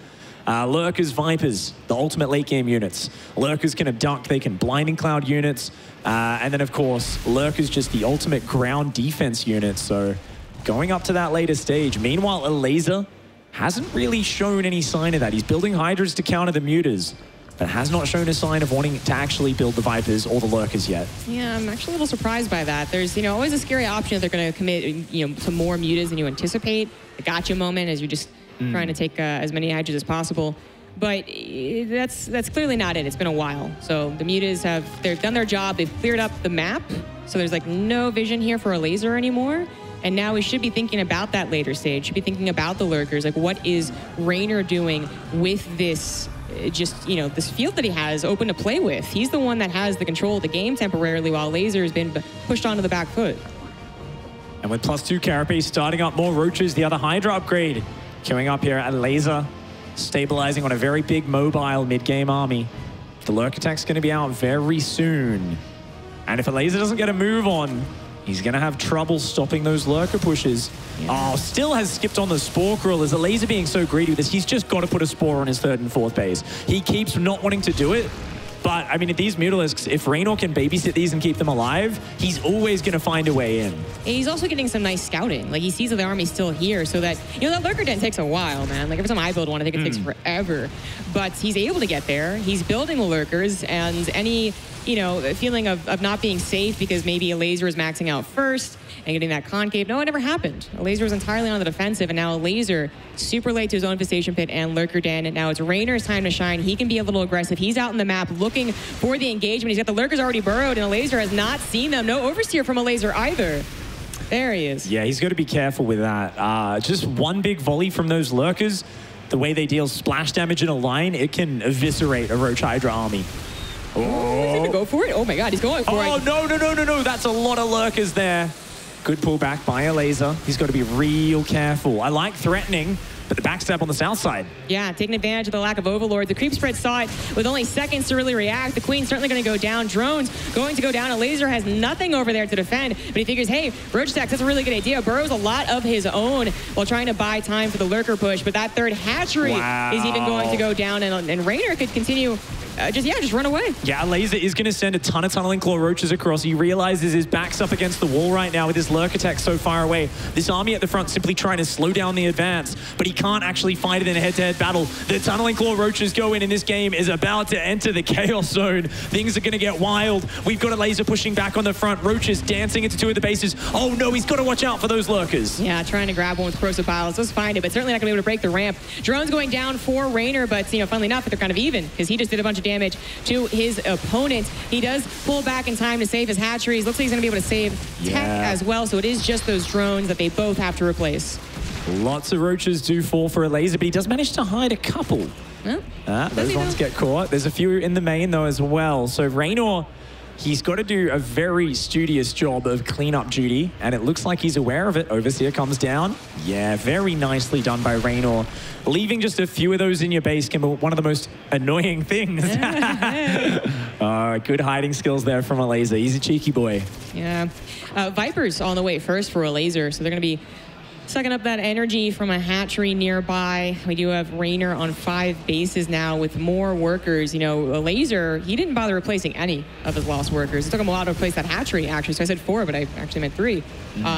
Lurkers, Vipers, the ultimate late game units. Lurkers can abduct, they can blinding cloud units. And then of course, Lurkers just the ultimate ground defense unit. So going up to that later stage. Meanwhile, Elazer hasn't really shown any sign of that. He's building Hydras to counter the mutas, but has not shown a sign of wanting to actually build the Vipers or the Lurkers yet. Yeah, I'm actually a little surprised by that. There's, always a scary option if they're going to commit, to more mutas than you anticipate. The gotcha moment as you're just trying to take as many Hydras as possible. But that's clearly not it. It's been a while. So the mutas they've done their job. They've cleared up the map. So there's like no vision here for Elazer anymore. And now we should be thinking about that later stage. Should be thinking about the Lurkers. Like, what is Reynor doing with this, this field that he has open to play with? He's the one that has the control of the game temporarily, while Elazer has been pushed onto the back foot. And with +2 Carapace starting up more roaches, the other Hydra upgrade queuing up here at Elazer, stabilizing on a very big mobile mid-game army. The Lurk attack's going to be out very soon. And if Elazer doesn't get a move on, he's going to have trouble stopping those Lurker pushes. Yeah. Oh, still has skipped on the Spore Krill. Is Elazer being so greedy with this? He's just got to put a Spore on his 3rd and 4th base. He keeps not wanting to do it. But, I mean, if these Mutalisks, if Reynor can babysit these and keep them alive, he's always going to find a way in. And he's also getting some nice scouting. Like, he sees that the army's still here, so that, that Lurker Den takes a while, man. Like, every time I build one, I think it takes forever. But he's able to get there. He's building the Lurkers, and any, feeling of not being safe because maybe Elazer is maxing out first and getting that concave. No, it never happened. Elazer was entirely on the defensive, and now Elazer super late to his own Infestation Pit and Lurker Den. And now it's Reynor's time to shine. He can be a little aggressive. He's out in the map looking for the engagement. He's got the Lurkers already burrowed, and Elazer has not seen them. No Overseer from Elazer either. There he is. Yeah, he's got to be careful with that. Just one big volley from those Lurkers, the way they deal splash damage in a line, it can eviscerate a Roach Hydra army. Oh, he's gonna go for it? Oh my god, he's going for it. Oh, no. That's a lot of Lurkers there. Good pullback by Elazer. He's got to be real careful. I like threatening, But the backstab on the south side. Yeah, taking advantage of the lack of overlord. The creep spread saw it with only seconds to really react. The Queen's certainly going to go down. Drone's going to go down. Elazer has nothing over there to defend, but he figures, hey, Roach Stacks, that's a really good idea. Burrows a lot of his own while trying to buy time for the lurker push, but that third hatchery is even going to go down, and Reynor could continue just run away. Yeah, Elazer is going to send a ton of Tunneling Claw Roaches across. He realizes his back's up against the wall right now with his lurk attack so far away. This army at the front simply trying to slow down the advance, but he can't actually fight it in a head-to-head battle. The Tunneling Claw Roaches go in, and this game is about to enter the Chaos Zone. Things are going to get wild. We've got Elazer pushing back on the front. Roaches dancing into two of the bases. Oh no, he's got to watch out for those lurkers. Yeah, trying to grab one with Corrosive Piles. Let's find it, but certainly not going to be able to break the ramp. Drone's going down for Reynor, but funnily enough, they're kind of even because he just did a bunch of damage to his opponent. He does pull back in time to save his hatcheries. Looks like he's going to be able to save tech as well, so it is just those drones that they both have to replace. Lots of Roaches do fall for Elazer, but he does manage to hide a couple. Those ones get caught. There's a few in the main, though, as well. So Reynor, he's got to do a very studious job of cleanup duty, and it looks like he's aware of it. Overseer comes down. Yeah, very nicely done by Reynor. Leaving just a few of those in your base can be one of the most annoying things. Good hiding skills there from Elazer. He's a cheeky boy. Yeah. Vipers on the way first for Elazer, so they're going to be sucking up that energy from a hatchery nearby. We do have Reynor on 5 bases now with more workers. Elazer, he didn't bother replacing any of his lost workers. It took him a while to replace that hatchery, actually. So I said 4, but I actually meant 3.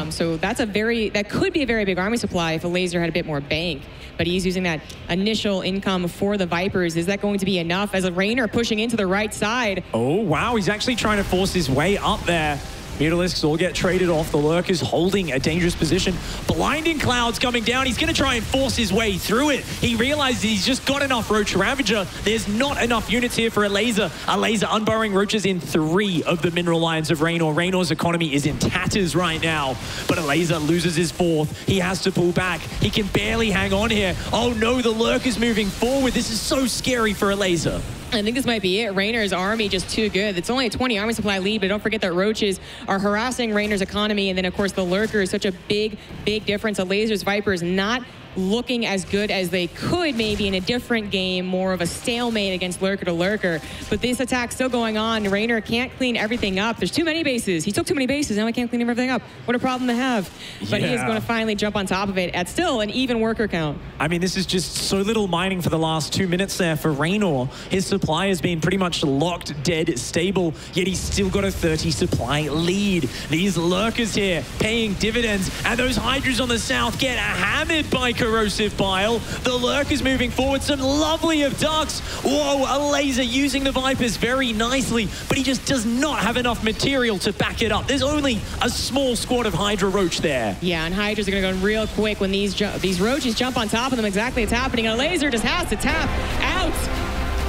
So that could be a very big army supply if Elazer had a bit more bank. But he's using that initial income for the Vipers. Is that going to be enough as a Reynor pushing into the right side? Oh, wow. He's actually trying to force his way up there. Mutalisks all get traded off. The Lurk is holding a dangerous position. Blinding Clouds coming down. He's going to try and force his way through it. He realizes he's just got enough Roach Ravager. There's not enough units here for Elazer. Elazer unburrowing Roaches in 3 of the mineral lines of Reynor. Reynor's economy is in tatters right now, but Elazer loses his 4th. He has to pull back. He can barely hang on here. Oh no, the Lurk is moving forward. This is so scary for Elazer. I think this might be it. Reynor's army just too good. It's only a 20 army supply lead, but don't forget that Roaches are harassing Reynor's economy, and then of course the Lurker is such a big difference. Elazer's Vipers not looking as good as they could maybe in a different game, more of a stalemate against lurker to lurker. But this attack's still going on. Reynor can't clean everything up. There's too many bases. He took too many bases. Now he can't clean everything up. What a problem to have. But he is going to finally jump on top of it at still an even worker count. I mean, this is just so little mining for the last 2 minutes there for Reynor. His supply has been pretty much locked, dead, stable, yet he's still got a 30 supply lead. These lurkers here paying dividends, and those Hydras on the south get hammered by Corrosive Bile. The lurkers moving forward, some lovely abducts. Whoa, Elazer using the Vipers very nicely, but he just does not have enough material to back it up. There's only a small squad of Hydra Roach there. Yeah, and Hydras are going to go real quick when these Roaches jump on top of them. Exactly what's happening. And Elazer just has to tap out.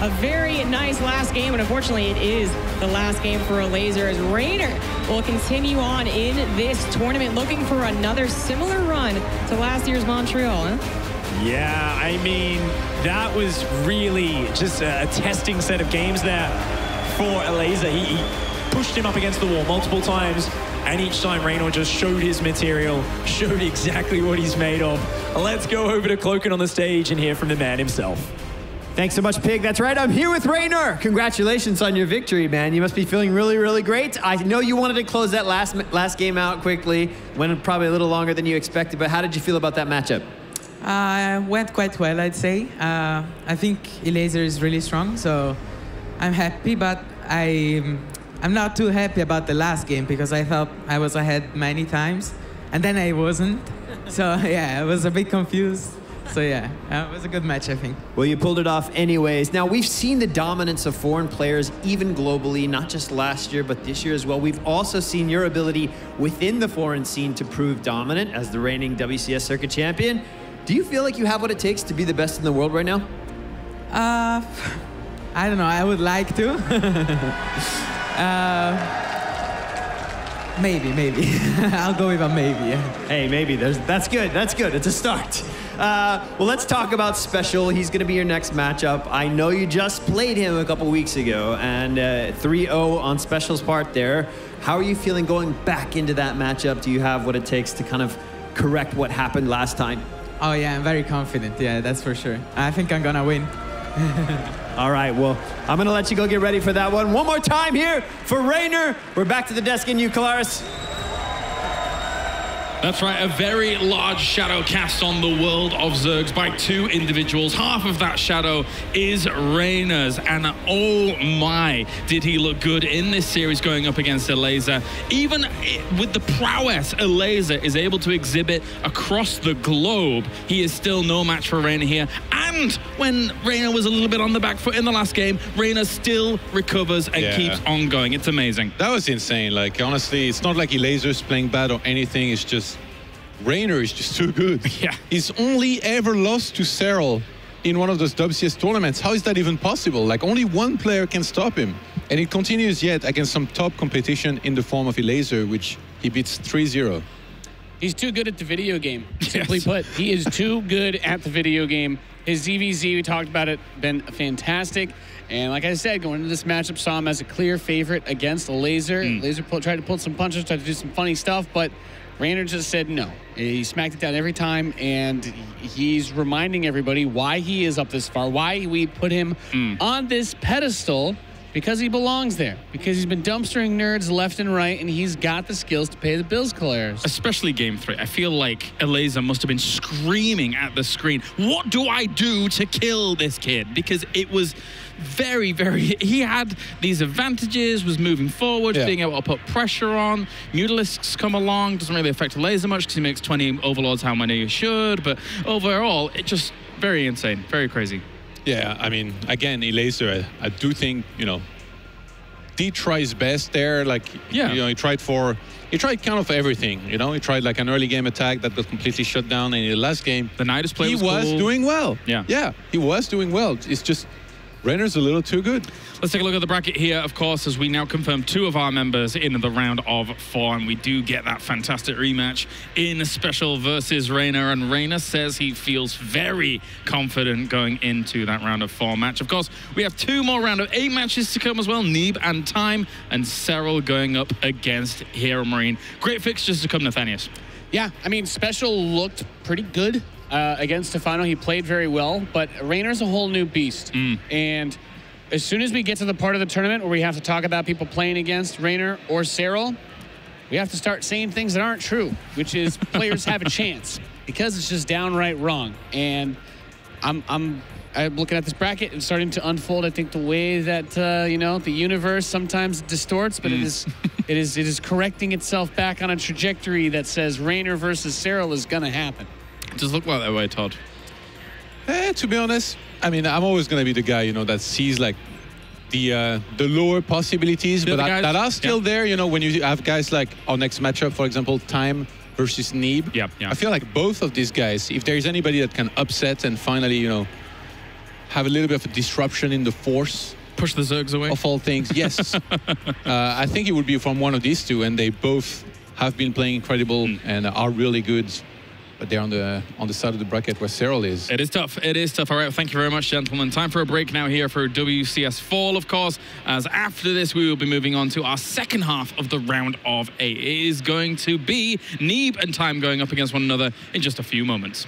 A very nice last game, and unfortunately it is the last game for Elazer as Reynor will continue on in this tournament looking for another similar run to last year's Montreal. Yeah, I mean, that was really just a testing set of games there for Elazer. He pushed him up against the wall multiple times, and each time Reynor just showed his material, showed exactly what he's made of. Let's go over to Cloaken on the stage and hear from the man himself. Thanks so much, Pig. That's right, I'm here with Reynor. Congratulations on your victory, man. You must be feeling really, really great. I know you wanted to close that last game out quickly, went probably a little longer than you expected, but how did you feel about that matchup? Went quite well, I'd say. I think Elazer is really strong, so I'm happy, but I'm not too happy about the last game because I thought I was ahead many times, and then I wasn't. So yeah, I was a bit confused. So yeah, it was a good match, I think. Well, you pulled it off anyways. Now, we've seen the dominance of foreign players even globally, not just last year, but this year as well. We've also seen your ability within the foreign scene to prove dominant as the reigning WCS circuit champion. Do you feel like you have what it takes to be the best in the world right now? I don't know. I would like to. Maybe. I'll go with a maybe. Hey, maybe. That's good. That's good. It's a start. Well, let's talk about Special. He's going to be your next matchup. I know you just played him a couple weeks ago, and 3-0 on Special's part there. How are you feeling going back into that matchup? Do you have what it takes to kind of correct what happened last time? Oh yeah, I'm very confident. Yeah, that's for sure. I think I'm gonna win. All right, well, I'm going to let you go get ready for that one. One more time here for Reynor. We're back to the desk in you, Kalaris. That's right, a very large shadow cast on the world of Zergs by 2 individuals. Half of that shadow is Reynor's, and oh my, did he look good in this series going up against Elazer. Even with the prowess Elazer is able to exhibit across the globe, he is still no match for Reynor here. And when Reynor was a little bit on the back foot in the last game, Reynor still recovers and keeps on going. It's amazing. That was insane. Like, honestly, it's not like Elazer's playing bad or anything. It's just Reynor is just too good. Yeah. He's only ever lost to Cyril in one of those WCS tournaments. How is that even possible? Like, only one player can stop him. And it continues yet against some top competition in the form of Elazer, which he beats 3-0. He's too good at the video game, simply put. He is too good at the video game. His ZvZ, we talked about it, been fantastic. And like I said, going into this matchup, saw him as a clear favorite against Elazer. Elazer tried to pull some punches, tried to do some funny stuff, but Reynor just said no. He smacked it down every time, and he's reminding everybody why he is up this far, why we put him on this pedestal, because he belongs there, because he's been dumpstering nerds left and right, and he's got the skills to pay the bills, Kalaris. Especially game 3. I feel like Elazer must have been screaming at the screen, what do I do to kill this kid? Because it was very, very... He had these advantages, was moving forward, being able to put pressure on. Mutalisks come along, doesn't really affect Elazer much because he makes 20 overlords how many you should, but overall, it just very insane, very crazy. Yeah, I mean, again, Elazer, I do think, you know, he tries best there. Like, you know, he tried kind of everything, you know. He tried like an early game attack that got completely shut down, and in the last game, the Nidus play he was cool. doing well. Yeah, he was doing well. It's just Reynor's a little too good. Let's take a look at the bracket here, of course, as we now confirm 2 of our members in the round of 4, and we do get that fantastic rematch in Special versus Reynor, and Reynor says he feels very confident going into that round of 4 match. Of course, we have 2 more round of 8 matches to come as well, Neeb and Time, and Cyril going up against Hero Marine. Great fixtures to come, Nathanius. Yeah, I mean, Special looked pretty good against Stefano. He played very well, but Reynor's a whole new beast. And as soon as we get to the part of the tournament where we have to talk about people playing against Reynor or Cyril, we have to start saying things that aren't true, which is players have a chance, because it's just downright wrong. And I'm looking at this bracket and starting to unfold, I think, the way that, you know, the universe sometimes distorts, but it is correcting itself back on a trajectory that says Reynor versus Cyril is going to happen. It does look like that way, Todd. To be honest, I mean, I'm always going to be the guy, you know, that sees like the lower possibilities, but that are still there, you know, when you have guys like our next matchup, for example, Time versus Neeb. I feel like both of these guys, if there's anybody that can upset and finally, you know, have a little bit of a disruption in the force. Push the Zergs away. Of all things, yes. I think it would be from one of these 2, and they both have been playing incredible and are really good. But they're on the side of the bracket where Cyril is. It is tough. It is tough. All right, thank you very much, gentlemen. Time for a break now here for WCS Fall, of course, as after this we will be moving on to our second half of the round of 8. It is going to be Neeb and Time going up against one another in just a few moments.